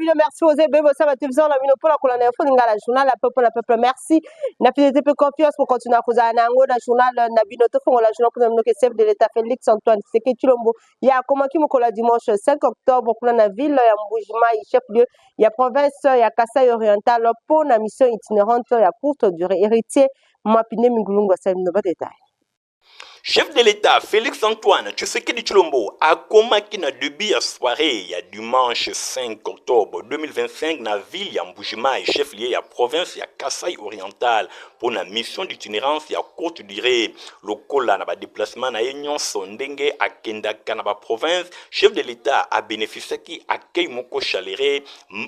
bino merci aux bébés ça va télévision na bino pour la colonne info ngala journal la peuple merci na fidélité peu confiance pour continuer à causer nango na journal na bino to fongola journal pour nous que chef de l'état Félix Antoine Tshisekedi Tshilombo ya comment qui mokola dimanche 5 octobre pour la ville ya Mbujima chef lieu ya province ya Kasai oriental pour na mission itinérante ya courte durée héritier Mapine Mingulungu sa no détail. Chef de l'État Félix Antoine Tshisekedi Tshilombo a commis na début à soirée ya dimanche 5 octobre 2025 na ville ya Mbujima et chef lieu ya province ya Kasai oriental pour la mission d'itinérance ya courte durée lokola na ba déplacement na nyonso ndenge akendaka na ba province. Chef de l'État a bénéficié qui accueil moko chaleureux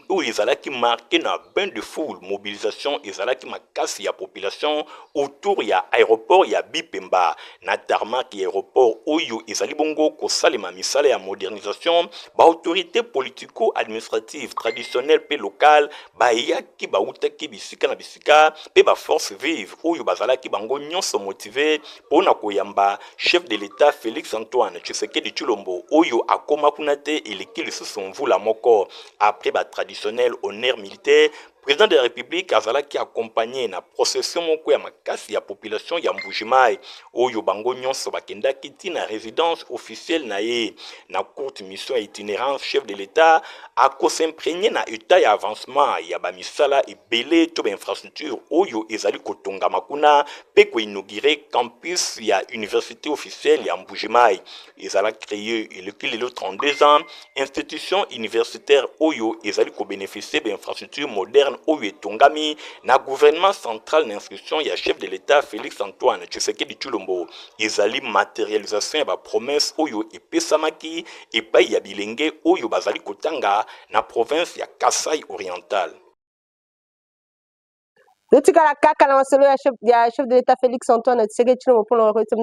où ezalaki marqué na bain de foule mobilisation ezalaki makasi ya population autour ya aéroport ya Bipemba na tarmac aéroport oyo ezali bongo kosalema misala ya modernisation ba autorité politico administrative traditionnelle pe locale ba yaki ba utaki bisika na bisika pe ba force vive oyo bazalaki bango nyonso motivé pona koyamba chef de l'État Félix Antoine Tshisekedi Tshilombo oyo akoma kuna te eleki lisusu mvula moko après ba traditionnel honneur militaire. Président de la République azalaki accompagné na procession moko ya makasi ya population ya Mbujimai oyo bango nyonso bakendaki tina résidence officielle na ye na courte mission itinérance chef de l'État ako s'imprégner na état ya avancement ya ba misala ebele to ba infrastructure oyo ezali kotonga makuna pe ko inaugurer campus ya université officielle ya Mbujimai ezala créé le 32 ans institution universitaire oyo ezali ko bénéficier ba infrastructure moderne oyo etongami na gouvernement central d'instruction ya chef de l'État Félix Antoine Tshisekedi Tshilombo ezali matérialisation ya ba promesse oyo epesamaki epai ya bilenge oyo bazali kotanga na province ya Kasai oriental. Notikala kaka na masolo ya chef de l'État Félix Antoine Tshisekedi Tshilombo pour le retour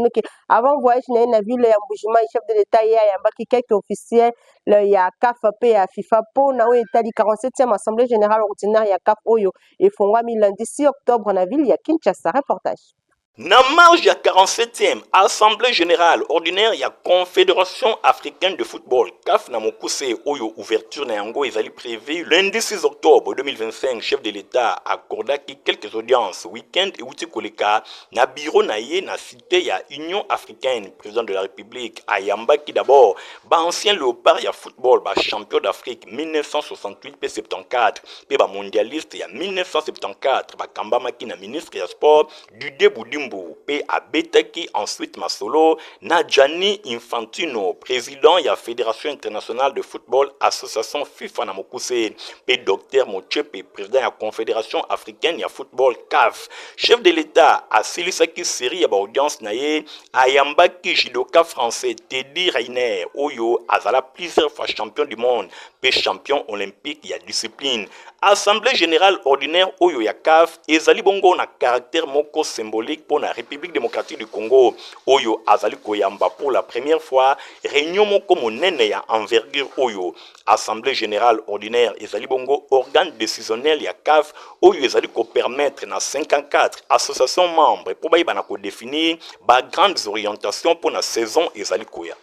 avant voyage na ville ya Mbujima chef de l'État ya yambaki quelques officiels ya CAF pe ya FIFA pour na etali 47e assemblée générale ordinaire ya CAF oyo efongwami lundi 6 octobre na ville ya Kinshasa. Reportage. Na marge ya 47e Assemblée Générale Ordinaire ya Confédération Africaine de Football CAF na mokuse oyo ouverture na yango ezali prévu lundi 6 octobre 2025 chef de l'État accordaki quelques audiences week-end et outi koleka na bureau na ye na cité ya Union Africaine. Président de la République ayambaki d'abord ba ancien léopard ya football ba champion d'Afrique 1968 pe 74 pe ba mondialiste ya 1974 ba kambamaki na ministre ya sport du Deboudim pe abetaki ensuite masolo na Gianni Infantino président ya Fédération internationale de football association FIFA na mokuse pe Dr Motsepe président ya Confédération africaine ya football CAF. Chef de l'État asilisaki série ya ba audience na ye ayambaki judoka français Teddy Riner oyo azala plusieurs fois champion du monde pe champion olympique ya discipline. Assemblée générale ordinaire oyo ya CAF ezali bongo na caractère moko symbolique pour la République démocratique du Congo oyo azali koyamba pour la première fois réunion moko monene ya envergure oyo. Assemblée générale ordinaire ezali bongo organe décisionnel ya CAF oyo ezali ko permettre na 54 associations membres pour ba ibana ko définir ba grandes orientations pour la saison ezali koya.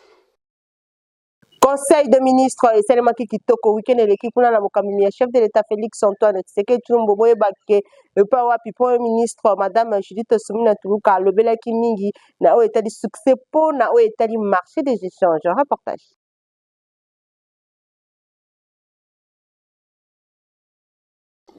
Conseil de ministres et Selema Kitoko week-end et l'équipe na mokamili chef de l'État Félix Antoine Tshisekedi Tshilombo boye bakke pa wapi premier ministre madame Judith Suminwa Tuluka lobelaki mingi na o état du succès pour na o état du marché des échanges. Reportage.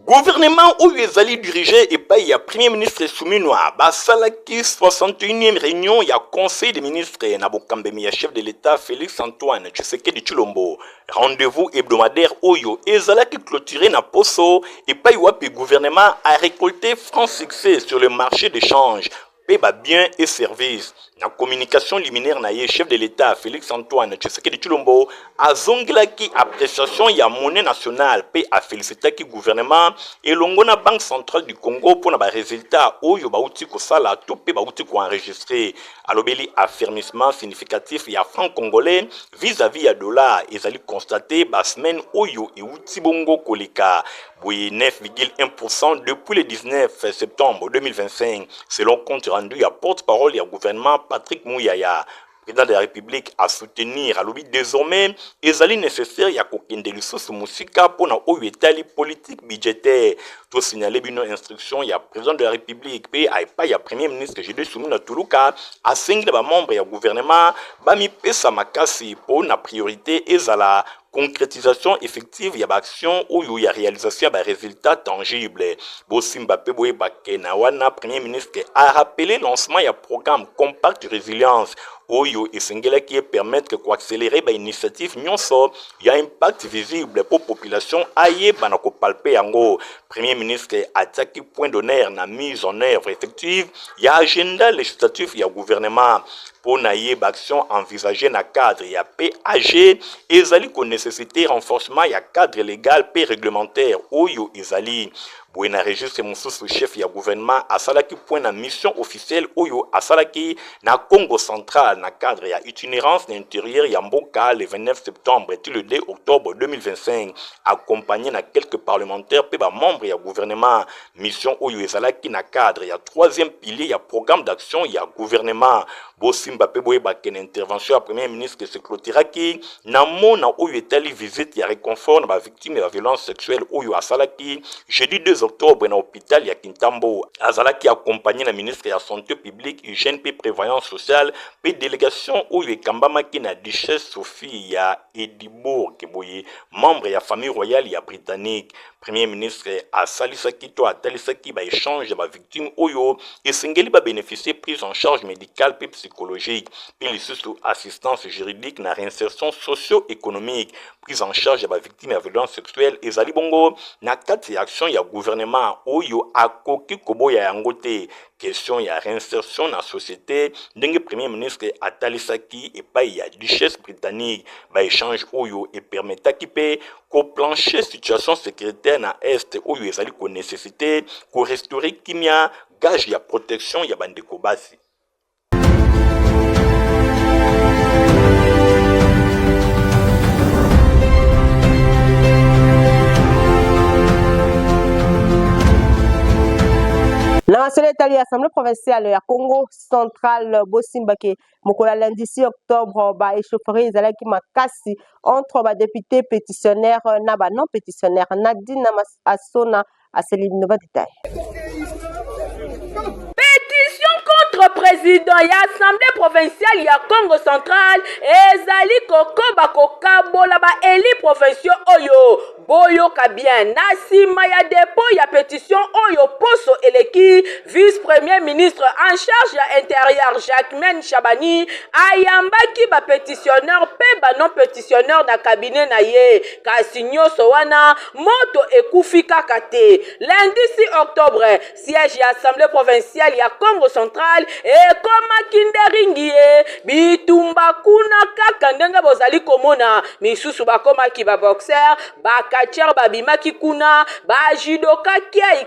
Gouvernement oyo ezali dirigé epai ya premier ministre Suminwa basalaki 61e réunion ya conseil des ministres na bokambemi ya chef de l'État Félix Antoine Tshisekedi Tshilombo. Rendez-vous hebdomadaire oyo ezalaki clôturé na poso epai wapi gouvernement a récolté franc succès sur le marché d'échange pe ba biens et services. Na communication liminaire na ye chef de l'État Félix Antoine Tshisekedi Tshilombo azongelaki appréciation ya monnaie nationale pe a félicitaki gouvernement elongo na Banque centrale du Congo pour na ba résultat oyo bauti ko sala to pe bauti ko enregistrer. Alobeli affermissement significatif ya franc congolais vis-à-vis ya dollar ezali constaté ba semaine oyo e uti bongo koleka boye 9,1% depuis le 19 septembre 2025 selon compte rendu à porte-parole du gouvernement Patrick Mouyaya. Président de la République à soutenir à l'objet désormais ezali nécessaire ya bakende lisusu musika pona oyo etali politique budgétaire. To signaler bino instruction ya président de la République pe aipa ya premier ministre Julius Sumina Tuluka asengi ba membre ya gouvernement bami pesa makasi pona priorité ezala concrétisation effective ya action ou ya réalisation ya résultats tangibles. Bosimba pe boye bakena wana premier ministre a rappelé lancement ya programme compact résilience oyo esengela qui permettre ko accélérer ba initiative nyonso ya impact visible pour population aye bana ko palper yango. Premier ministre attaque point d'honneur na mise en œuvre effective ya agenda législatif ya gouvernement pour naïe action envisagée na cadre ya PAG ezali ko nécessité renforcement ya cadre légal et réglementaire oyo ezali Buena registre mususu chef ya gouvernement asalaki point na mission officielle oyo asalaki na Congo central na cadre ya itinérance d'intérieur ya mboka le 29 septembre et le 2 octobre 2025 accompagné na quelques parlementaires pe ba membres ya gouvernement mission oyo ezalaki na cadre ya troisième pilier ya programme d'action ya gouvernement Bosimba pe boye bakene intervention ya premier ministre se clôturaki na mona oyo etali visite ya réconfort na ba victime ya violence sexuelle oyo asalaki jeudi 2 octobre na hôpital ya Kintambo azalaki accompagné na ministre ya santé publique hygiène pe prévoyance sociale pe délégation oyo ekambamaki na duchesse Sophie ya Edimbourg boye membre ya famille royale ya britannique premier ministre asalisaki to atalisaki ba échange ba victime oyo esengeli ba bénéficier prise en charge médicale pe psychologique pe lisusu assistance juridique na réinsertion socio-économique prise en charge ba victime ya violence sexuelle ezali bongo na kati ya action ya gouvernement oyo akoki koboya yango te question ya réinsertion na société ndenge premier ministre atalisaki epai ya duchesse britannique ba échange oyo et permetaki pe ko plancher situation sécuritaire na est oyo ezali ko nécessité ko restaurer kimia gage ya protection ya bandeko basi. La Nationale Assemblée provinciale ya Congo central Bosimbake mokola lundi 6 octobre ba échaufferie ezalaki makasi entre ba députés pétitionnaires na ba non pétitionnaires Nadine Asona Aseline Nova détail. Contre président ya assemblée provinciale ya Congo central ezali kokoba kokabola ba eli provinciaux oyo boyoka bien na sima ya dépôt ya pétition oyo poso eleki vice premier ministre en charge ya intérieur Jacquemaine Chabani ayambaki ba pétitionnaire pe ba non pétitionnaire na cabinet na ye kasi nyonso wana moto ekufi kaka te. Lundi 6 octobre siège ya assemblée provinciale ya Congo central ekomaki nderingi ye bitumba kuna kaka ndenge bozali komona misusu bakomaki baboxer bakatier babimaki kuna bajudoka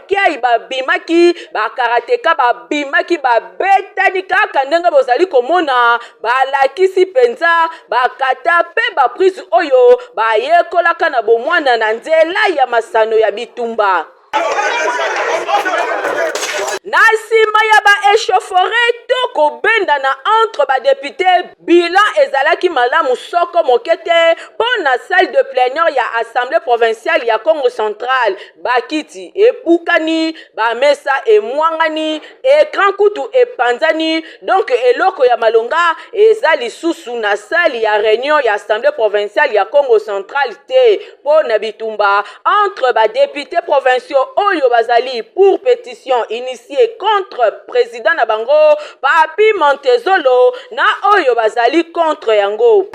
kiai babimaki bakarateka babimaki babetani kaka ndenge bozali komona balakisi penza bakata pe baprise oyo bayekolaka na bomwana na nzela ya masano ya bitumba. Na sima ya ba échauffourée to kobenda na entre ba député bilan ezalaki malamu soko mokete pour na salle de plénière ya assemblée provinciale ya Congo central bakiti epukani ba mesa emwangani écran kutu epanzani donc eloko ya malonga ezali susu na salle ya réunion ya assemblée provinciale ya Congo central te pour na bitumba entre ba député provinciaux oyo bazali pour pétition initiée contre président na bango Papi Montezolo na oyo bazali contre yango.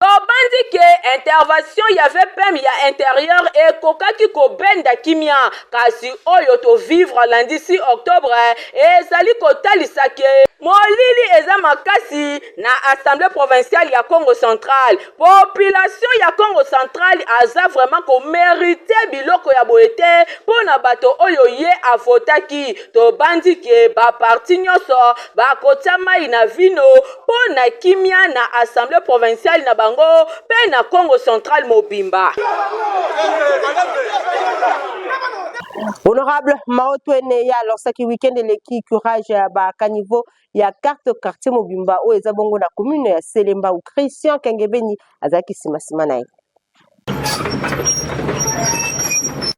Kobandi ke intervention y'avait pem ya intérieur et kokaki kobenda kimia kasi oyo to vivre lundi 6 octobre ezali kotalisa ke molili eza makasi na assemblée provinciale ya Congo central. Population ya Congo central aza vraiment ko mériter biloko ya boete pona bato oyo ye avotaki to bandi ke ba parti nyonso ba kotama ina vino pona kimia na assemblée provinciale na bango pe na Congo central mobimba. Honorable Maotwene ya lancé week-end l'équipe courage ba caniveau ya carte quartier Mobimba o ezabongo na commune ya Selemba ou Christian Kengebeni azaki simasima na.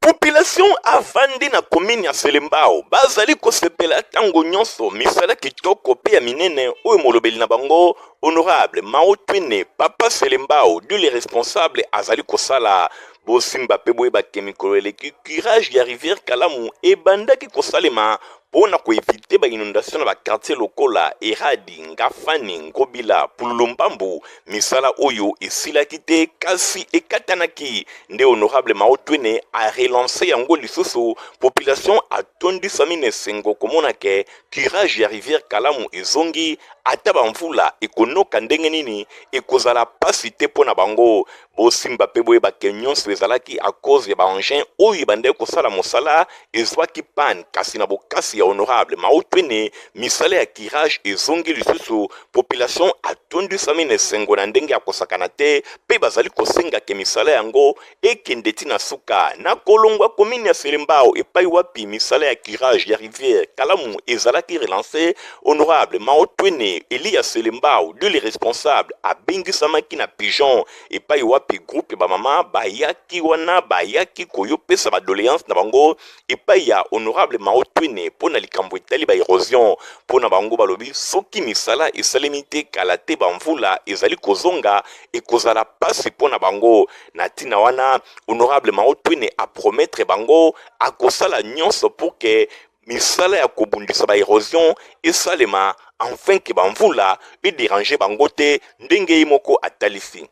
Population avandi na commune ya Selembao bazali kosepela tango nyonso misala kitoko pe ya minene oyo molobeli na bango honorable Maotwene papa Selembao de les responsables azali kosala bosimba pe boye bakemikolo eleki curage ya rivière Kalamu ebandaki kosalema pona ko éviter ba inondation na ba quartier lokola Eradi Ngafani Ngobila Pulumbambu misala oyo esilaki te kasi ekatanaki nde honorable Maotwene a relancé yango lisusu population atondisami na esengo komona ke curage ya rivière Kalamu ezongi ata bamvula ekonoka ndenge nini ekozala pasi te pona bango bosimba pe boye bakenyonso ezalaki a cause ya baengin oyo ebandeki kosala mosala ezwaki pan kasi na bokasi ya honorable Maotwene misala ya curage ezongi lisusu population atondisami na esengo na ndenge ya kosakana te pe bazali kosenga ke misala yango ekende ti na suka na kolongwa komini ya Selembao epai wapi misala ya curage ya rivière Kalamu ezalaki relancé honorable Maotwene Elia Selembao de les responsables abengisamaki na pigeon epai wapi groupe ba mama bayaki wana bayaki koyopesa ba doléance na bango epai ya honorable Maotwene pona likambo etali ba érosion pona bango balobi soki misala esalemi te kala te bamvula ezali kozonga ekozala pasi pona bango na tina wana honorable Maotwene a promettre bango akosala nyonso pour que misala ya kobundisa ba érosion esalema enfin que bamvula déranger bango te ndenge imoko atalisi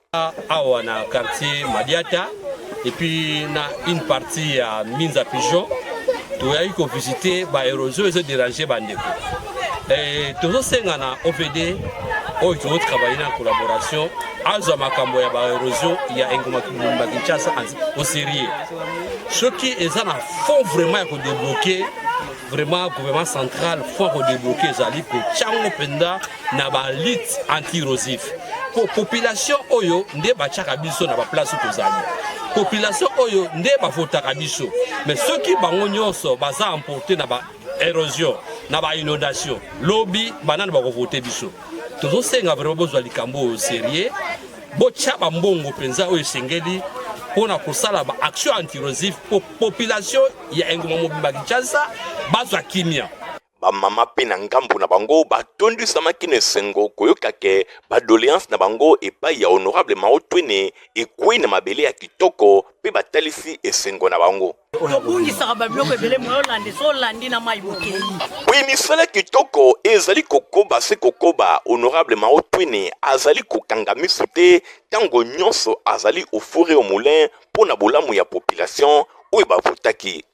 awa na quartier Madiata et puis na une partie à Minza Pigeon tu as eu visiter ba érosion et se déranger bandeko et toujours senga na OVD o tu travailler en collaboration azo makambo ya ba érosion ya engoma Kimumba Kinshasa au sérieux ce qui est en fond vraiment pour débloquer vraiment gouvernement central faut redébloquer zali pour chango penda na ba lutte anti-érosif pour population oyo nde ba chaka biso na ba place ko zali population oyo nde ba votaka biso mais ceux qui bango nyonso baza emporter na ba érosion na ba inondation lobby banana ba ko voter biso tozo senga vraiment bozwa likambo au sérieux bo chaba mbongo penza oyo sengeli pona kosala ba action anti-érosif pour population ya engoma Mobimba Kinshasa bazwa kimia ba mama pe na ngambu na bango batondisamaki na esengo koyoka ke ba doléance na bango epai ya honorable Maotwene ekwei na mabele ya kitoko pe batalisi esengo na bango oui misala kitoko ezali kokoba se kokoba honorable Maotwene azali kokanga miso te tango nyonso azali ofure au moulin pona bolamu ya population oyo bavotaki.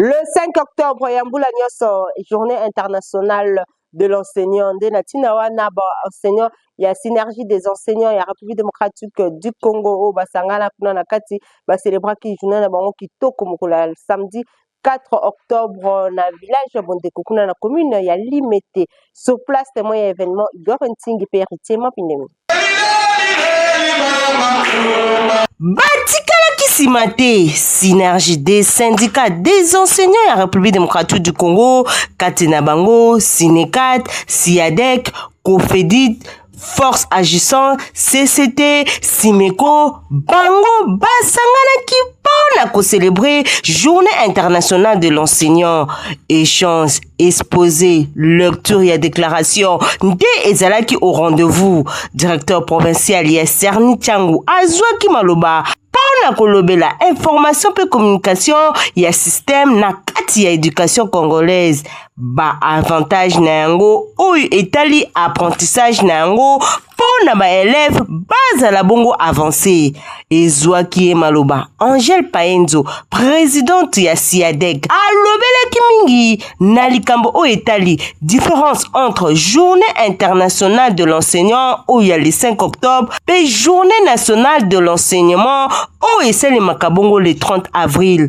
Le 5 octobre, Yamboula Nyoso, journée internationale de l'enseignant. De Natinawa Naba, enseignant, il y a synergie des enseignants, il y a République démocratique du Congo, Basangana, Kunanakati, célébrer qui journée qui toko le samedi 4 octobre, na village Bondeko, Kunana commune, il y a limité. Sur place, témoin événement, Igor Nting, Péritier, Mapinemi. Batikala Kisimate, synergie des syndicats des enseignants à la République démocratique du Congo, Katina Bango, Sinekat, Siadec, Kofedit, Force Agissant, CCT, Simeko, Bango, Basangana Kipona ko célébrer Journée internationale de l'enseignant. Échange, exposé, lecture et déclaration. Nde ezalaki au rendez-vous. Directeur provincial Yesserni Tchangou, Azwaki Maloba. Pona kolobela information pe communication ya système na kati ya éducation congolaise. Ba avantage na yango oyo etali apprentissage na yango pona ba élève bazala bongo avancé. Ezwaki Maloba Angèle Paenzo présidente ya Siadec alobelaki mingi na likambo oyo etali différence entre journée internationale de l'enseignant oyo ya le 5 octobre pe journée nationale de l'enseignement oyo esalemaka bongo le 30 avril.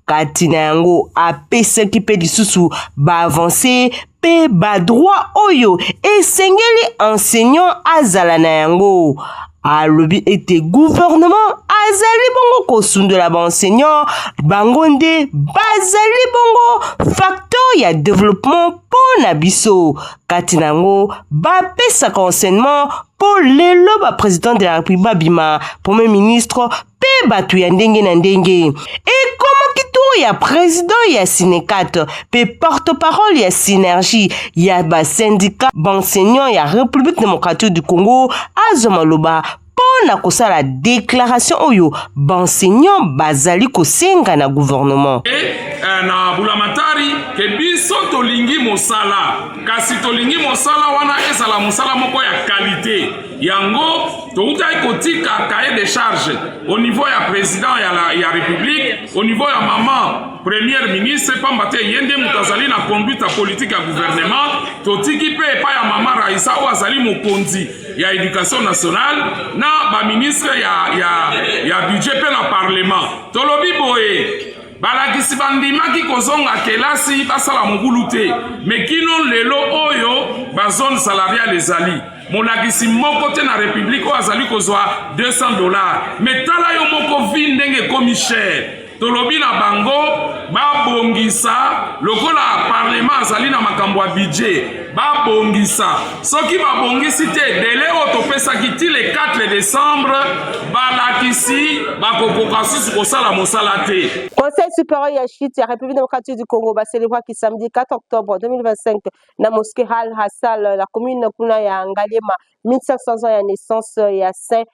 Katina yango apesaki pe lisusu ba avancé pe ba droit oyo esengeli enseignant azala na yango. alobi ete gouvernement azali bongo kosundela baenseignant bango nde bazali bongo facteur ya développement mpo na biso kati nango bapesaka enseignement mpo lelo président de la république babima premier ministre pe bato ya ndenge na ndenge ekomaki tour ya président ya Sinecat pe porte-parole ya synergie ya basyndicat baenseignant ya république démocratique du Congo azomaloba na kosala déclaration oyo baenseignant bazali kosenga na gouvernement na bulamatari ke biso tolingi mosala kasi tolingi mosala wana ezala mosala moko ya qualité yango toutai kotika cahier de charge au niveau ya président ya république au niveau ya maman premier ministre pamba te yende mutazali na conduite politique ya gouvernement totiki pe pa ya mama Raisa o azali mokonzi ya éducation nationale na ba ministre ya budget pe na parlement tolobi boye balakisi bandimaki kozonga kelasi basala mobulu te mekino lelo oyo bazone salariale ezali molakisi moko te na république oyo azali kozwa $200 me tala yo moko vi ndenge komi cher tolobi na bango babongisa lokola parlement azali na makambo ya budget babongisa soki babongisi te dele oyo topesaki ti le 4 décembre balakisi bakokoka susu kosala mosala te. Conseil supérieur ya chute ya République démocratique du Congo célébraki samedi 4 octobre 2025 na mosquée Al Hassal la commune kuna ya Ngaliema 1500 ans ya naissance ya Saint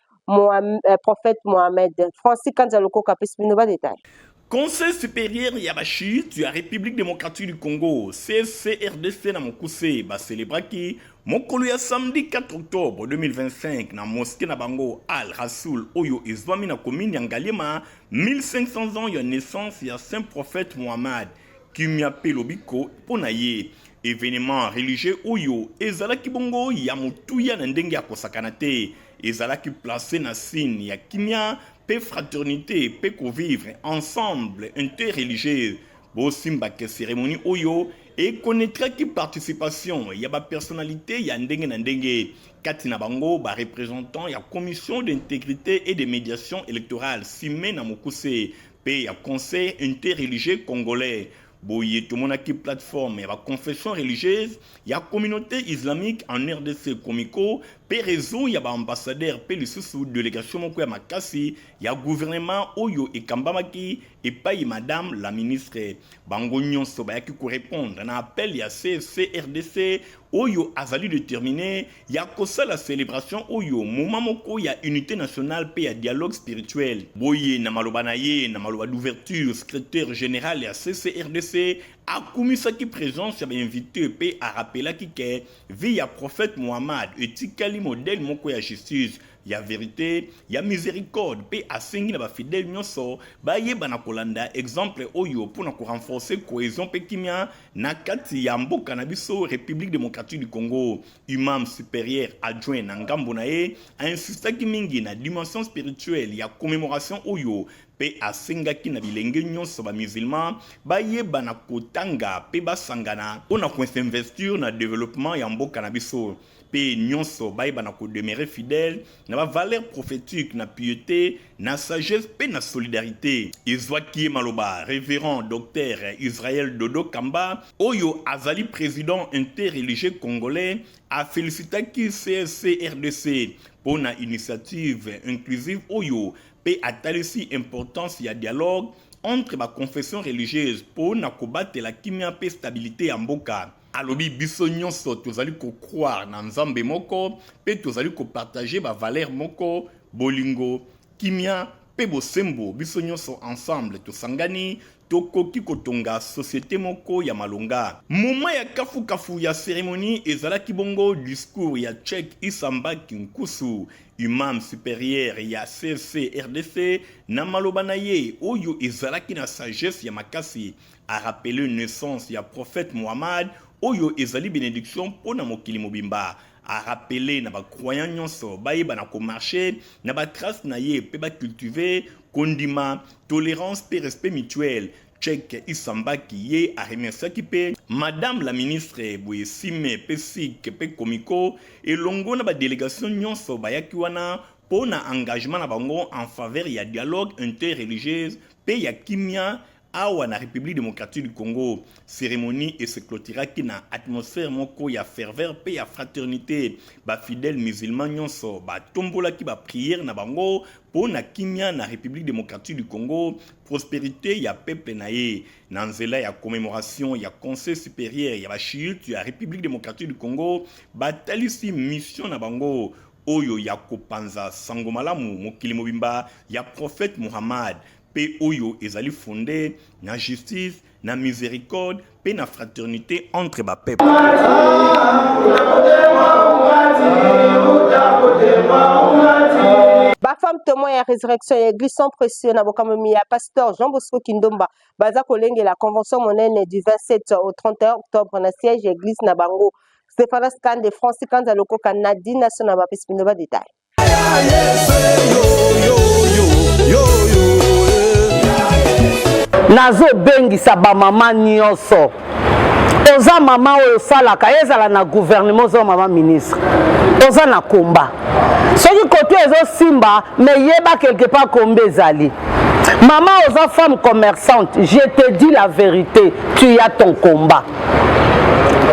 prophète Mohamed. Francis Kanzaloko kapesi bino détail. Conseil supérieur Yabashi de la République démocratique du Congo, CCRDC na Mokuse, ba célébraki mokolo ya samedi 4 octobre 2025 na mosquée na bango Al Rasoul Oyo Izwami na commune ya Ngaliema 1500 ans ya naissance ya Saint prophète Mohamed Kimia Pelobiko ponaye. Événement religieux Oyo ezalaki bongo ya mutuya na ndenge ya kosakana te ezalaki placé na signe ya kimia pe fraternité pe convivre ensemble interreligieux bosimba ke cérémonie Oyo et connaîtra qui participation ya ba personnalité ya ndenge na ndenge kati na bango ba représentant ya commission d'intégrité et de médiation électorale simé na mokuse pe ya conseil interreligieux congolais. Boye tomonaki plateforme ya confession religieuse ya communauté islamique en RDC Komiko pe réseau ya ambassadeur pe lisusu délégation moko ya makasi ya gouvernement Oyo ekambamaki epai madame la ministre bango nyonso bayaki ko répondre na appel ya CCRDC Oyo azali déterminé ya kosala célébration Oyo moment moko ya unité nationale pe ya dialogue spirituel boye na maloba na ye na maloba d'ouverture secrétaire général ya CCRDC akumisaki présence ya invité pe a rappelaki ke vi ya prophète Mohamed etikali modèle moko ya justice ya vérité ya miséricorde pe asengi na ba fidèle nyonso bayeba na kolanda exemple Oyo pour na ko renforcer cohésion pe kimia na kati ya mboka na biso République démocratique du Congo. Imam supérieur adjoint na ngambo na ye a insistaki mingi na dimension spirituelle ya commémoration Oyo pe asengaki na bilenge nyonso ba musulman bayeba na kotanga pe basangana pona ko investir na développement ya mboka na biso pe nyonso bayeba na ko demeurer fidèle na ba valeur prophétique na piété na sagesse pe na solidarité. Izwaki maloba révérend docteur Israël Dodo Kamba Oyo azali président interreligieux congolais a félicitaki CCRDC pour na initiative inclusive Oyo pe atalisi importance ya dialogue entre ba confession religieuse pour na kobatela la kimia pe stabilité ya mboka. Alobi biso nyonso tozali ko croire na nzambe moko pe tozali ko partager ba valeur moko bolingo kimia pe bosembo biso nyonso ensemble tosangani tokoki kotonga société moko ya malonga. Moma ya kafu ya cérémonie ezalaki bongo discours ya Cheikh Isamba Kinkusu imam supérieur ya CCRDC na maloba na ye Oyo ezalaki na sagesse ya makasi a rappelé naissance ya prophète Mohamed Oyo ezali bénédiction pona mokili mobimba a rappelé na ba croyant nyonso bayeba na ko marcher na ba trace na ye pe ba cultiver kondima tolérance pe respect mutuel. Cheikh Isamba qui a remercié ki madame la ministre Boyesime pe sik pe komiko et longo na ba délégation nyonso bayaki wana pour na engagement na bango en faveur ya dialogue interreligieux pe ya kimia awa na République démocratique du Congo. Cérémonie et se clôturera qui na atmosphère moko ya ferveur pe ya fraternité. Ba fidèles musulmans nyonso ba tombola ki ba prière na bango pour na kimia na République démocratique du Congo, prospérité ya peuple na ye. Na nzela ya commémoration ya conseil supérieur ya ba chiite ya République démocratique du Congo, ba talisi mission na bango oyo ya kopanza sango malamu mokili mobimba ya prophète Muhammad. Pe oyo ezali fondé na justice, na miséricorde, pe na fraternité entre ba peuple. Ba femme témoin ya résurrection ya église sans précieux na bokamami ya pasteur Jean Bosco Kindomba baza kolenge la convention monnaie du 27 au 31 octobre na siège église na bango. Stéphane Scan de Francis Kanza loko Canadi national ba pespino ba détail. Nazo bengisa ba mama nyonso oza mama oyo salaka ezala na gouvernement oza mama ministre oza na komba soki koto ezo simba mais yeba quelque part komba ezali mama oza femme commerçante je te dis la vérité tu as ton combat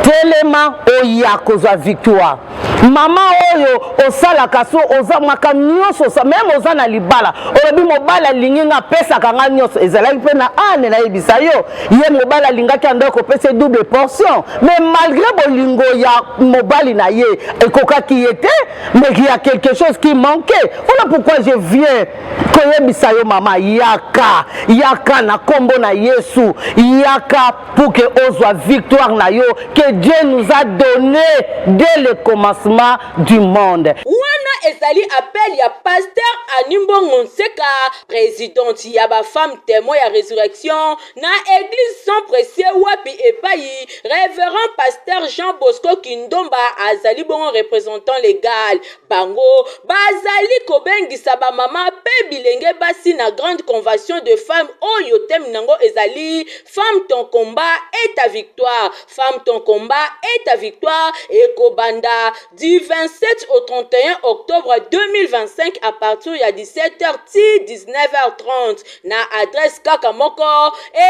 telema oya kozwa victoire mama oyo osalaka so oza maka nyonso même oza na libala olobi mobala alingi nga apesaka nga nyonso ezalaki mpe na ane nayebisa yo ye mobala alingaki ando kopesa double portion mais malgré bolingo ya mobali na ye ekokaki ye te mais il y a quelque chose qui manquait. Voilà pourquoi je viens koyebisa yo mama yaka na kombo na Yesu yaka pour que ozwa victoire na yo que Dieu nous a donné dès le commencement du monde. Wana ezali appel ya pasteur Animbongo Nseka, présidente ya ba femme témoin ya résurrection na église sans précieux wapi epai révérend pasteur Jean Bosco Kindomba azali bongo représentant légal bango bazali kobengisa ba mama pe bilenge basi na grande convention de femmes oyo tem nango ezali femme ton combat et ta victoire, femme ton combat et ta victoire ekobanda du 27 au 31 octobre 2025 à partir ya 17h ti 19h30 na adresse Kakamoko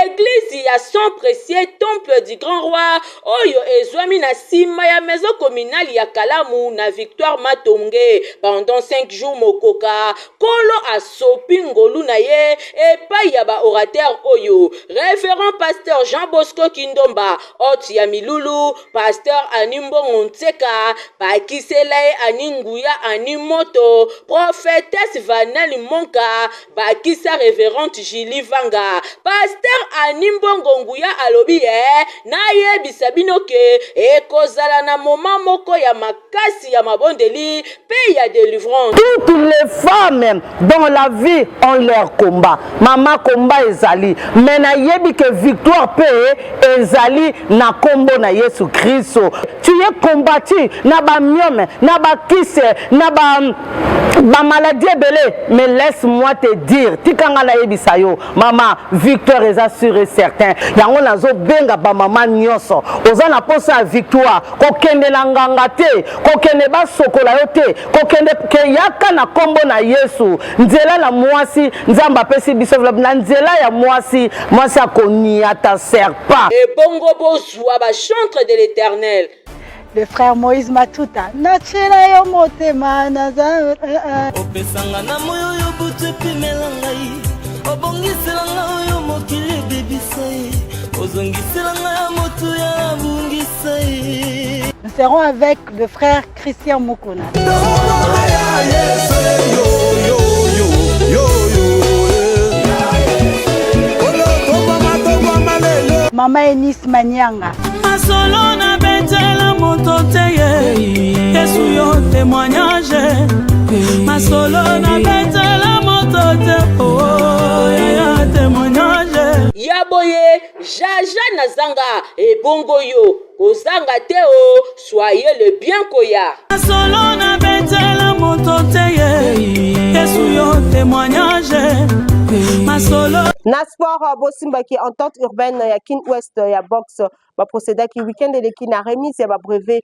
église ya son précieux temple du grand roi oyo ezwami na sima ya maison communale ya Kalamu na Victoire Matonge pendant 5 jours mokoka kolo asopi ngolu na ye epai ya ba orateur oyo révérend pasteur Jean Bosco Kindomba oti ya Milulu pasteur Animbongo Nseka bakisela aninguya animoto prophétesse Vanali Monka bakisa révérente Julie Vanga pasteur Animbongo Nguya alobi na yebisa binoke ekozala na moment moko ya makasi ya mabondeli pe ya délivrance. Toutes les femmes dans la vie ont leur combat. Maman combat ezali mais na yebi que victoire pe ezali na kombo na Yesu Christo. Tu es combattu na ba myome na ba kisse na ba maladie belé mais laisse-moi te dire tikanga na yebisa yo mama victoire est assurée et certain yango nazo benga ba mama nyonso oza na posa victoire kokende na nganga te kokende ba sokola yo te kokende ke yaka na kombo na Yesu nzela na mwasi nzamba pesi biso na nzela ya mwasi akoniata serpent et bongo bozwa ba chantre de l'Éternel. Le frère Moïse Matuta nachela yo motema naza opesanga na moyo yo butu pimela ngai obongisela ngai yo mokili bibisai ozongisela ngai motu ya bungisai. Nous serons avec le frère Christian Mukuna. Mama Enis Manyanga. Masolo na betela moto teye Yesu yo témoignage. Masolo na betela moto te oh ya témoignage. Yaboye Jaja Nazanga et bongo yo ozanga te o soyez le bien koya. Masolo na betela moto teye Yesu yo témoignage. courage masolo na sport bosimba ki entente urbaine ya Kin West ya boxe ba procéder ki week-end eleki na remise ya ba brevet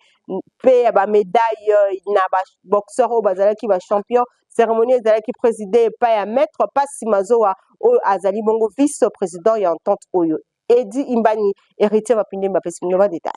pe ya ba médaille na ba boxeur o bazala ki ba champion cérémonie ezala ki présidé pa ya maître Pasi Mazoa o azali bongo vice président ya entente oyo Edi Imbani héritier ba pinde ba pesi nova détail.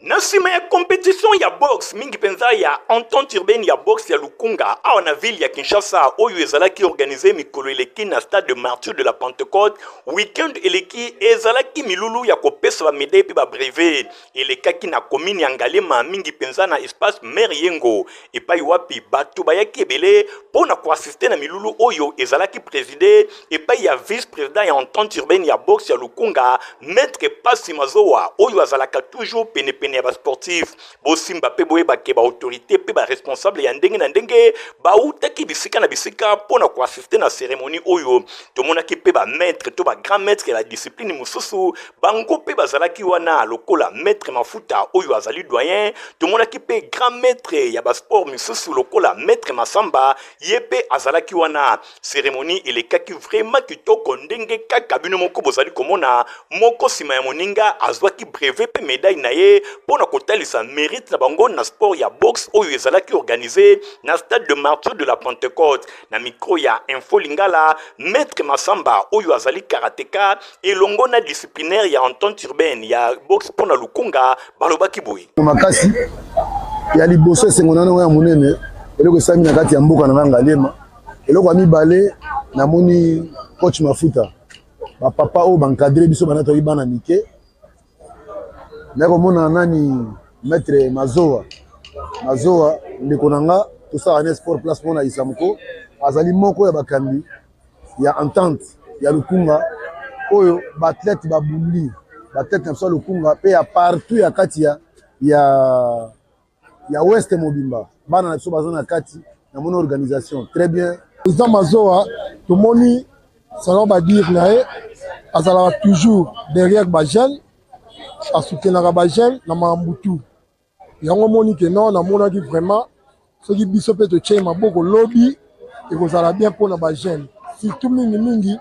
Na nsima ya compétition ya boxe mingi penza ya entente urbaine ya boxe ya Lukunga awa na ville ya Kinshasa oyo ezalaki organisé mikolo eleki na stade de martyr de la Pentecôte weekend eleki ezalaki milulu ya kopesa ba médaille pe ba brevet elekaki na commune ya Ngalema mingi penza na espace maire Yengo epai wapi bato bayaki ebele pona koassiste na milulu oyo ezalaki présidé epai ya vice président ya entente urbaine ya boxe ya Lukunga maître Pasi Mazoa oyo azalaka toujours pene ya ba sportif bosimba pe boyeba ke ba autorité pe ba responsable ya ndenge na ndenge ba utaki bisika na bisika pona ko assister na cérémonie oyo tomonaki pe ba maître to ba grand maître ya la discipline mususu bango pe bazalaki wana lokola maître Mafuta oyo azali doyen tomonaki pe grand maître ya ba sport mususu lokola maître Masamba yepe azalaki wana cérémonie elekaki vraiment kitoko ndenge kaka bino moko bozali komona moko sima ya moninga azwaki brevet pe médaille na ye pona kotalisa mérite na bango na sport ya boxe oyo ezalaki organisé na stade de martyr de la Pentecôte na micro ya Info Lingala maître Masamba oyo azali karateka elongo na disciplinaire ya entente urbaine ya boxe pona Lukunga balobaki boy makasi ya liboso esengonana ya monene eloko esami na kati ya mboka na Ngalema eloko ya mibale namoni coach Mafuta ba papa o bankadre biso banatoki bana mike Nako mona nani maître Mazoa ndeko nanga tout ça en sport place mona Isamuko azali moko ya bakandi ya entente ya Lukunga oyo ba athlète ba bundi ba athlète na Lukunga pe ya partout ya kati ya West Mobimba bana na biso bazana kati na mon organisation très bien président Mazoa tout moni ça va dire nae azala toujours derrière ba jeune asoutenaka ba jeune na mambutu yango moni ke non na monaki vraiment soki biso pe to tche maboko lobby et kozala bien pour na ba jeune surtout mingi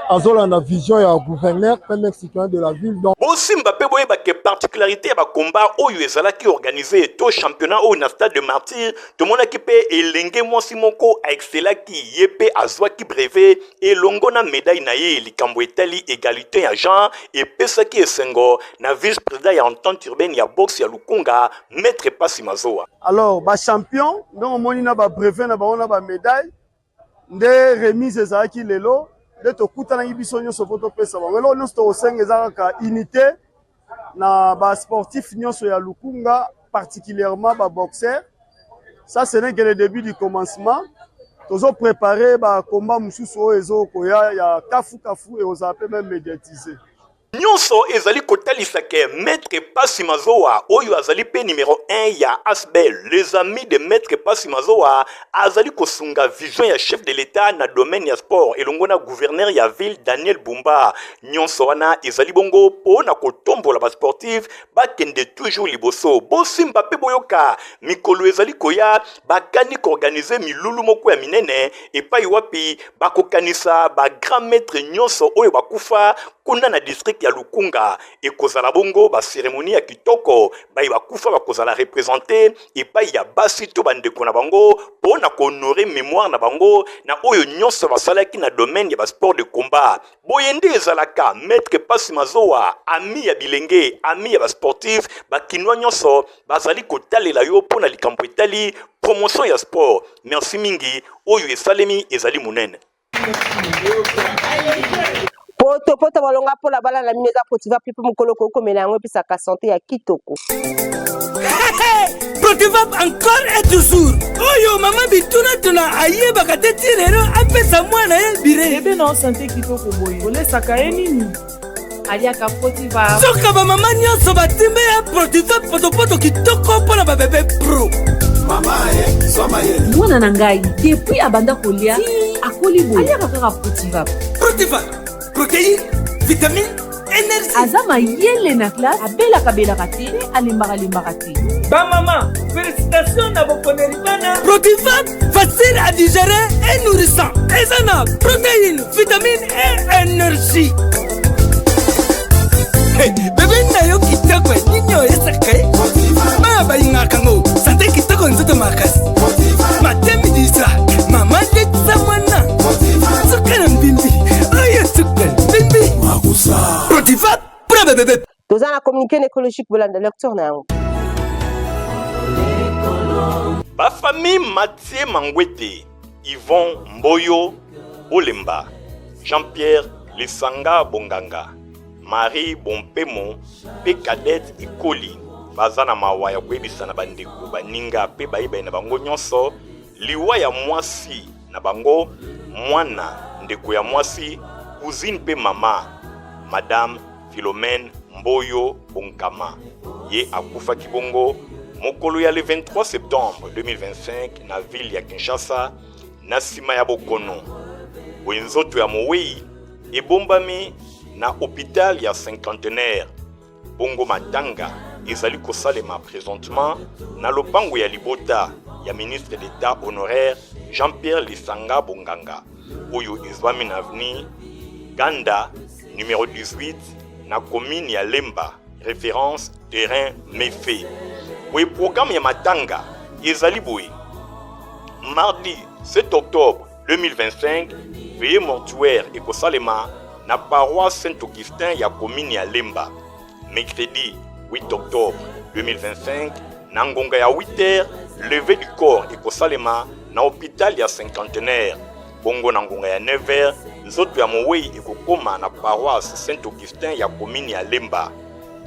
azolanda vision ya gouverneur premier citoyen de la ville donc bosimba pe boyeba ke particularité ya ba combat oyo ezalaki organisé to championnat oyo na stade de martyr tomonaki pe elenge mwasi moko aexcelaki ye pe azwaki brevet elongo na médaille na ye likambo etali égalité ya genre epesaki esengo na vice président ya entente urbaine ya boxe ya Lukunga maître Pasi Mazoa. Alors ba champion donc moni na ba brevet na ba ba médaille nde remise ezalaki lelo de tokutana biso nyonso poto pesa bango lelo nyonso tosenga ezaka unité na ba sportif nyonso ya Lukunga particulièrement ba boxeur ça ce n'est que le début du commencement tozo préparer ba combat mususu oyo ezokoya ya kafu et ozape même médiatiser nyonso ezali kotalisa ke maître Pasi Mazoa oyo azali pe numéro 1 ya Asbel les amis de maître Pasi Mazoa azali kosunga vision ya chef de l'état na domaine ya sport elongo na gouverneur ya ville Daniel Bumba nyonso wana ezali bongo pona kotombola ba sportif bakende toujours liboso bosimba pe boyoka mikolo ezali koya bakani ko organiser milulu moko ya minene epai wapi bakokanisa ba grand maître nyonso oyo bakufa kuna na district ya Lukunga ekozala bongo ba cérémonie ya kitoko bai bakufa bakozala représenter epai ya basi to bandeko na bango pona ko honorer mémoire na bango na oyo nyonso basalaki na domaine ya ba sport de combat boyende ezalaka maître Pasi Mazoa ami ya bilenge ami ya ba sportif bakinwa nyonso bazali kotalela yo pona likambo etali promotion ya sport merci mingi oyo esalemi ezali munene Poto balonga po la bala la mineza Protiva pipo mukolo ko mena yango pisaka santé ya kitoko. Protiva encore et toujours. Oyo mama bituna tuna ayeba kateti lero apesa mwana ye bire. Ebe na santé kitoko boye. Olesaka ye nini? Aliaka Protiva. Soka ba mama nyonso batimbe ya Protiva poto kitoko pona ba bébé pro. Mama soma ye. Mwana na ngai depuis abanda kolia akoli boye. Aliaka kaka Protiva. Protiva protéines, vitamines énergie. Azama yele na classe, abelaka te, alembaka te. Ba maman, félicitations na bokoneri bana. Protivat, facile à digérer et nourrissant. Ezana, protéines, vitamines et énergie. Hey, bébé na yo kitoko ninyo esakai. Ba ba ingakango, santé kitoko nzoto makasi. Matemi disa, mama detsa mwana. Sukana mbimbi, oye sukana mbimbi. Magusa. Protivat, pour bébé. Dans la communiqué écologique de la lecture na yango. Ba famille Mathieu Mangwete, Yvon Mboyo Olemba, Jean-Pierre Lisanga Bonganga, Marie Bompemo, Pe Cadette Ikoli, Bazana Mawaya Kwebisa na bandeko baninga pe baiba na bango nyonso, liwa ya mwasi na bango mwana ndeko ya mwasi, cousine pe mama, Madame Philomène Mboyo Bonkama, ye akufa kibongo mokolo ya le 23 septembre 2025 na ville ya Kinshasa na sima ya bokono. Wenzoto ya mowei ebombami na hôpital ya cinquantenaire. Bongo matanga ezali kosalema présentement na lopango ya libota ya ministre d'État honoraire Jean-Pierre Lisanga Bonganga. Oyo ezwami na avenue Ganda numéro 18 na commune ya Lemba, référence terrain Méfé. Oui, programme ya matanga ezali boye. Mardi 7 octobre 2025, veillée mortuaire et kosalema na paroisse Saint-Augustin ya commune ya Lemba. Mercredi 8 octobre 2025, na ngonga ya 8h, levée du corps et kosalema na hôpital ya cinquantenaire. Bongo na ngonga ya 9h, nzoto ya mowei ekokoma na paroisse Saint-Augustin ya commune ya Lemba.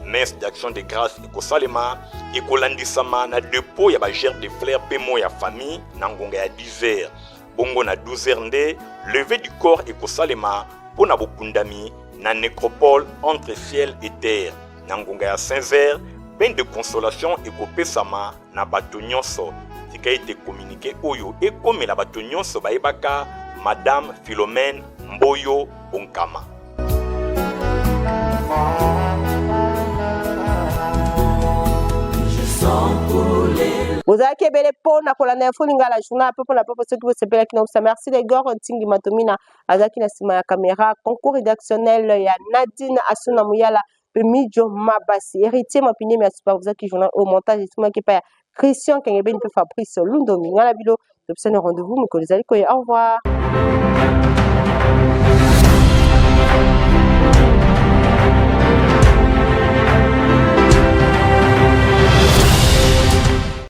Messe d'action de grâce ekosalema ekolandisama na dépôt ya ba gerbe de fleurs pemo ya famille na ngonga ya 10h. Bongo na 12h nde levée du corps ekosalema pona bokundami na nécropole entre ciel et terre. Na ngonga ya 5h, bain de consolation ekopesama na bato nyonso. Tika ete communiqué oyo ekomela bato nyonso bayebaka Madame Philomène Mboyo Bonkama. Ozaki ebele pona kolanda info lingala journal peu pour la peuple ceux qui vous s'appelle qui nous merci les gars Tingi Matomina azaki na sima ya caméra concours rédactionnel ya Nadine Asuna Muyala Mijo Mabasi héritier mapine mais superviseur qui journal au montage et qui pa Christian Kengebe ni Fabrice Lundomi ngala bilo de rendez-vous mais ko les allez au revoir.